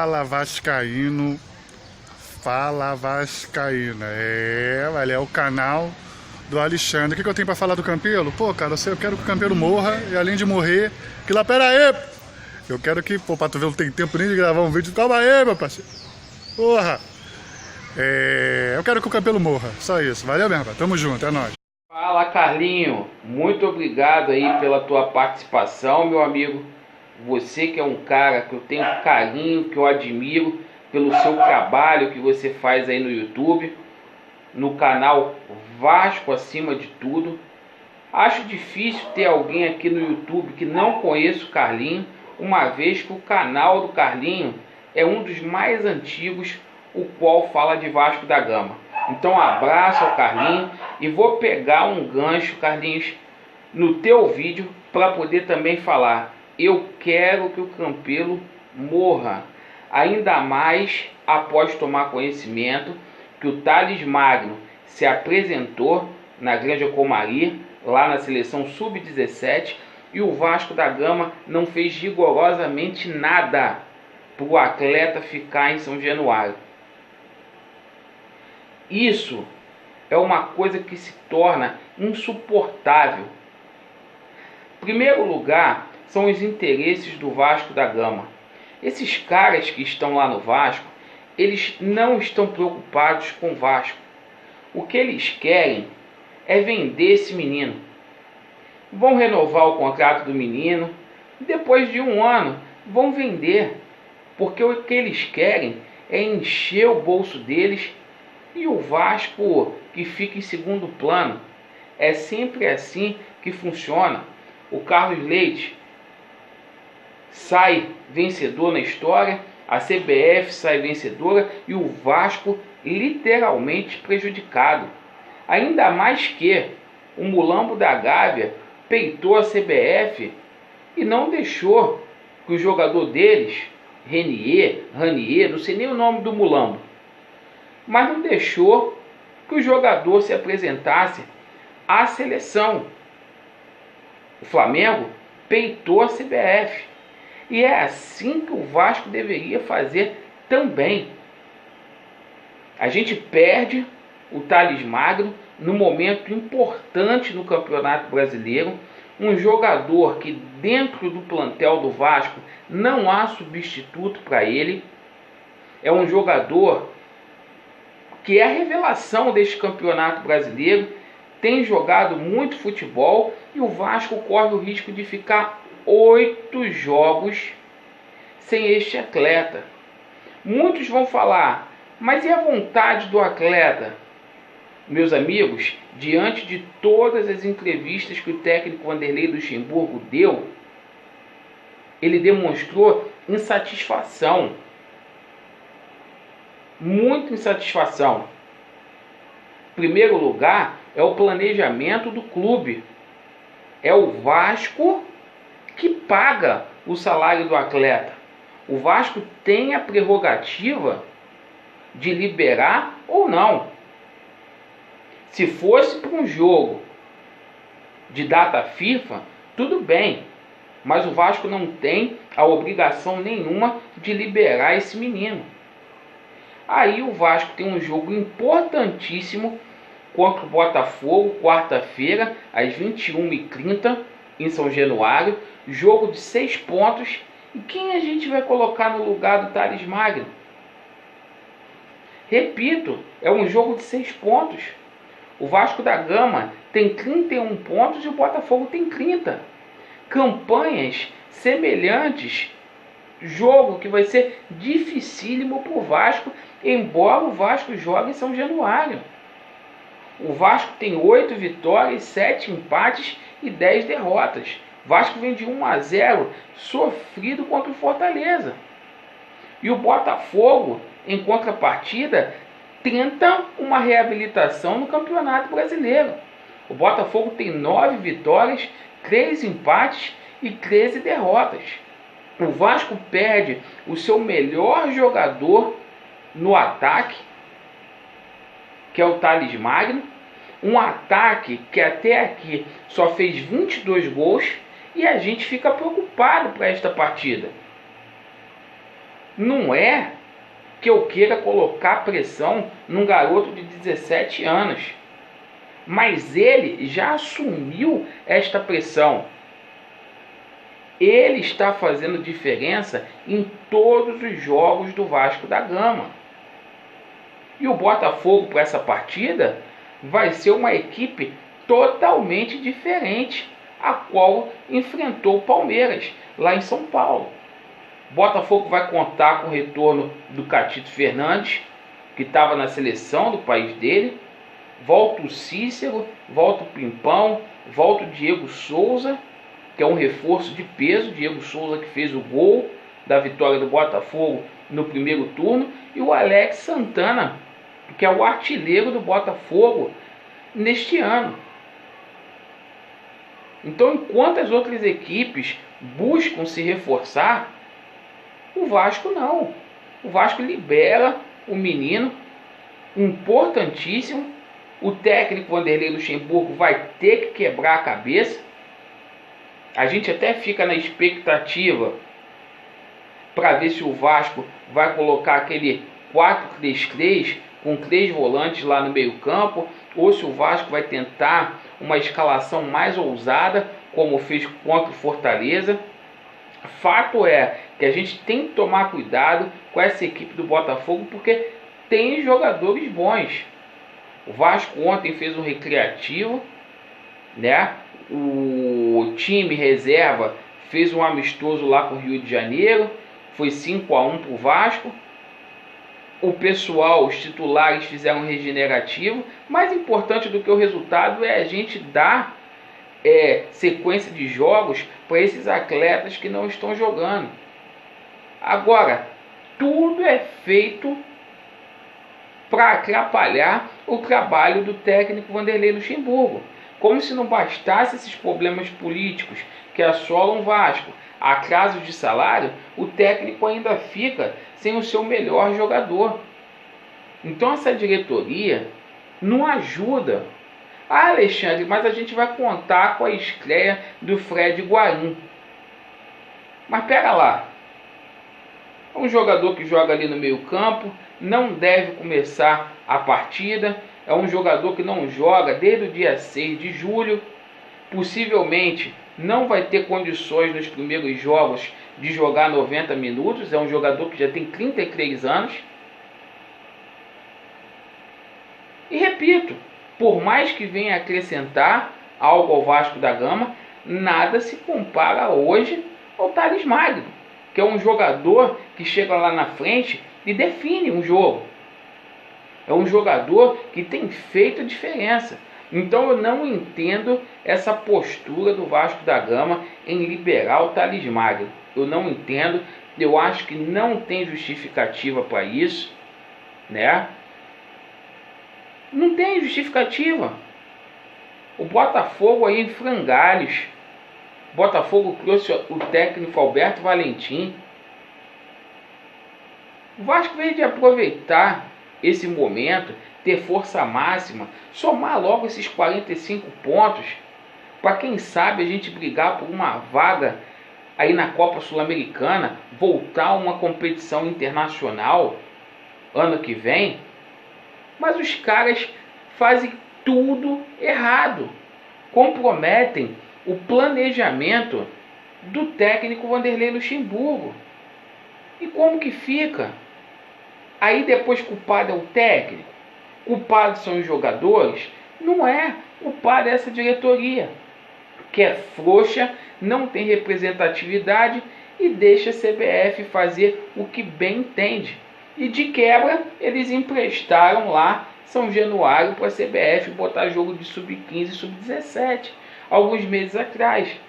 Fala Vascaíno, fala Vascaína. É o canal do Alexandre. O que eu tenho pra falar do Campelo? Pô, cara, eu quero que o Campelo morra e além de morrer, que lá, pera aí! Eu quero que, pô, pra tu ver, não tem tempo nem de gravar um vídeo. Calma aí, meu parceiro. Porra! Eu quero que o Campelo morra, só isso. Valeu mesmo, tamo junto, é nóis. Fala, Carlinho, muito obrigado aí pela tua participação, meu amigo. Você que é um cara que eu tenho carinho, que eu admiro pelo seu trabalho que você faz aí no YouTube, no canal Vasco Acima de Tudo. Acho difícil ter alguém aqui no YouTube que não conheça o Carlinho, uma vez que o canal do Carlinho é um dos mais antigos, o qual fala de Vasco da Gama. Então abraço ao Carlinho e vou pegar um gancho, Carlinhos, no teu vídeo para poder também falar. Eu quero que o Campelo morra, ainda mais após tomar conhecimento que o Thales Magno se apresentou na Granja Comari, lá na seleção Sub-17, e o Vasco da Gama não fez rigorosamente nada para o atleta ficar em São Januário. Isso é uma coisa que se torna insuportável. Em primeiro lugar, são os interesses do Vasco da Gama. Esses caras que estão lá no Vasco, eles não estão preocupados com o Vasco. O que eles querem é vender esse menino. Vão renovar o contrato do menino, depois de um ano vão vender, porque o que eles querem é encher o bolso deles e o Vasco que fica em segundo plano. É sempre assim que funciona. O Carlos Leite sai vencedor na história, a CBF sai vencedora e o Vasco literalmente prejudicado. Ainda mais que o Mulambo da Gávea peitou a CBF e não deixou que o jogador deles, Ranier, não sei nem o nome do Mulambo, mas não deixou que o jogador se apresentasse à seleção. O Flamengo peitou a CBF. E é assim que o Vasco deveria fazer também. A gente perde o Thales Magno num momento importante no Campeonato Brasileiro. Um jogador que dentro do plantel do Vasco não há substituto para ele. É um jogador que é a revelação deste Campeonato Brasileiro. Tem jogado muito futebol e o Vasco corre o risco de ficar 8 jogos sem este atleta. Muitos vão falar, mas e a vontade do atleta? Meus amigos, diante de todas as entrevistas que o técnico Vanderlei Luxemburgo deu, ele demonstrou insatisfação. Muita insatisfação. Em primeiro lugar, é o planejamento do clube. É o Vasco que paga o salário do atleta. O Vasco tem a prerrogativa de liberar ou não. Se fosse para um jogo de data FIFA, tudo bem. Mas o Vasco não tem a obrigação nenhuma de liberar esse menino. Aí o Vasco tem um jogo importantíssimo contra o Botafogo, quarta-feira, às 21h30, em São Januário. Jogo de 6 pontos. E quem a gente vai colocar no lugar do Thales Magno? Repito, é um jogo de 6 pontos. O Vasco da Gama tem 31 pontos e o Botafogo tem 30. Campanhas semelhantes. Jogo que vai ser dificílimo para o Vasco, embora o Vasco jogue em São Januário. O Vasco tem 8 vitórias, 7 empates e 10 derrotas. O Vasco vem de 1-0, sofrido contra o Fortaleza. E o Botafogo, em contrapartida, tenta uma reabilitação no Campeonato Brasileiro. O Botafogo tem 9 vitórias, 3 empates e 13 derrotas. O Vasco perde o seu melhor jogador no ataque, que é o Thales Magno. Um ataque que até aqui só fez 22 gols e a gente fica preocupado para esta partida. Não é que eu queira colocar pressão num garoto de 17 anos, mas ele já assumiu esta pressão. Ele está fazendo diferença em todos os jogos do Vasco da Gama. E o Botafogo, para essa partida, vai ser uma equipe totalmente diferente, a qual enfrentou o Palmeiras, lá em São Paulo. O Botafogo vai contar com o retorno do Catito Fernandes, que estava na seleção do país dele. Volta o Cícero, volta o Pimpão, volta o Diego Souza, que é um reforço de peso. Diego Souza, que fez o gol da vitória do Botafogo no primeiro turno, e o Alex Santana, que é o artilheiro do Botafogo neste ano. Então, enquanto as outras equipes buscam se reforçar, o Vasco não. O Vasco libera o menino, importantíssimo. O técnico Vanderlei Luxemburgo vai ter que quebrar a cabeça. A gente até fica na expectativa para ver se o Vasco vai colocar aquele 4-3-3 com 3 volantes lá no meio campo, ou se o Vasco vai tentar uma escalação mais ousada, como fez contra o Fortaleza. Fato é que a gente tem que tomar cuidado com essa equipe do Botafogo, porque tem jogadores bons. O Vasco ontem fez um recreativo, né? O time reserva fez um amistoso lá com o Rio de Janeiro, foi 5-1 para o Vasco. O pessoal, os titulares, fizeram um regenerativo. Mais importante do que o resultado é a gente dar sequência de jogos para esses atletas que não estão jogando. Agora, tudo é feito para atrapalhar o trabalho do técnico Vanderlei Luxemburgo. Como se não bastasse esses problemas políticos que assolam o Vasco, atrasos de salário, o técnico ainda fica sem o seu melhor jogador. Então essa diretoria não ajuda. Ah, Alexandre, mas a gente vai contar com a estreia do Fred Guarim. Mas pera lá. É um jogador que joga ali no meio campo, não deve começar a partida. É um jogador que não joga desde o dia 6 de julho. Possivelmente não vai ter condições nos primeiros jogos de jogar 90 minutos. É um jogador que já tem 33 anos. E repito, por mais que venha acrescentar algo ao Vasco da Gama, nada se compara hoje ao Thales Magno, que é um jogador que chega lá na frente e define um jogo. É um jogador que tem feito diferença. Então eu não entendo essa postura do Vasco da Gama em liberar o Thales Magno. Eu não entendo, eu acho que não tem justificativa para isso, né? Não tem justificativa. O Botafogo aí em frangalhos. O Botafogo trouxe o técnico Alberto Valentim. O Vasco veio de aproveitar esse momento, ter força máxima, somar logo esses 45 pontos, para quem sabe a gente brigar por uma vaga aí na Copa Sul-Americana, voltar a uma competição internacional ano que vem. Mas os caras fazem tudo errado, comprometem o planejamento do técnico Vanderlei Luxemburgo. E como que fica? Aí depois culpado é o técnico, culpados são os jogadores? Não é, culpado é essa diretoria, que é frouxa, não tem representatividade e deixa a CBF fazer o que bem entende. E de quebra, eles emprestaram lá São Januário para a CBF botar jogo de sub-15 e sub-17, alguns meses atrás.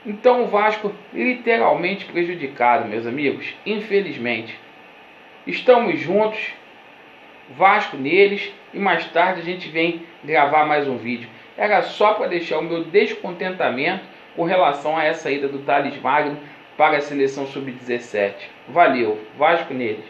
Então o Vasco literalmente prejudicado, meus amigos, infelizmente. Estamos juntos, Vasco neles, e mais tarde a gente vem gravar mais um vídeo. Era só para deixar o meu descontentamento com relação a essa ida do Thales Magno para a seleção sub-17. Valeu, Vasco neles.